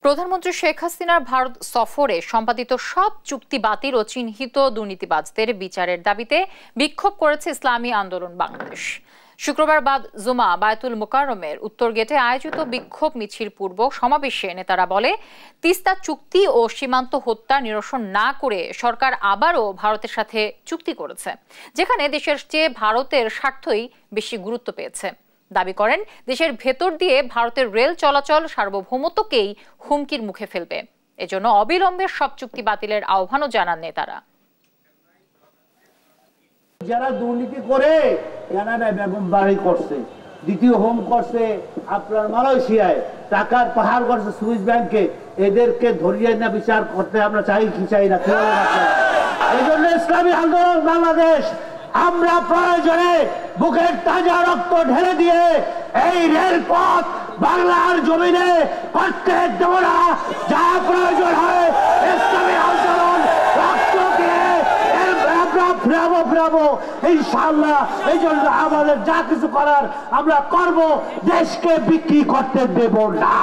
প্রধানমন্ত্রী শেখ হাসিনার ভারত সফরে সম্পাদিত সব চুক্তি বাতিল ও চিহ্নিত দুর্নীতিবাজদের বিচারের দাবিতে বিক্ষোভ করেছে ইসলামী আন্দোলন বাংলাদেশ। শুক্রবার বাদ জুমা বায়তুল মোকাররমের উত্তর গেটে আয়োজিত বিক্ষোভ মিছিল পূর্ব সমাবেশে নেতারা বলে, তিস্তা চুক্তি ও সীমান্ত হত্যা নিরসন না করে সরকার আবারও ভারতের সাথে চুক্তি করেছে, যেখানে দেশের চেয়ে ভারতের স্বার্থই বেশি গুরুত্ব পেয়েছে। দাবি করেন, দেশের ভেতর দিয়ে ভারতের রেল চলাচল সার্বভৌমত্বকেই হুমকির মুখে ফেলবে। এজন্য অবিলম্বে সব চুক্তি বাতিলের আহ্বানও জানান নেতারা। যারা দুর্নীতি করে কানাডায় বেগম বাড়ি করছে, দ্বিতীয় হোম করছে আপনার মালয়েশিয়ায়, টাকার পাহাড় করছে সুইস ব্যাংকে, এদেরকে ধরিয়ে না বিচার করতে আমরা চাই কি চাই না। এই জন্য ইসলামী আন্দোলন বাংলাদেশ আমরা প্রয়োজনে বুকের তাজা রক্ত ঢেলে দিয়ে এই রেলপথ বাংলার জমিনে করতে দেব না। যা প্রয়োজন হয় ইসলামী আন্দোলন রক্ত দিয়ে ফিরাবো ইনশাআল্লাহ। এই জন্য আমাদের যা কিছু করার আমরা করব, দেশকে বিক্রি করতে দেব না।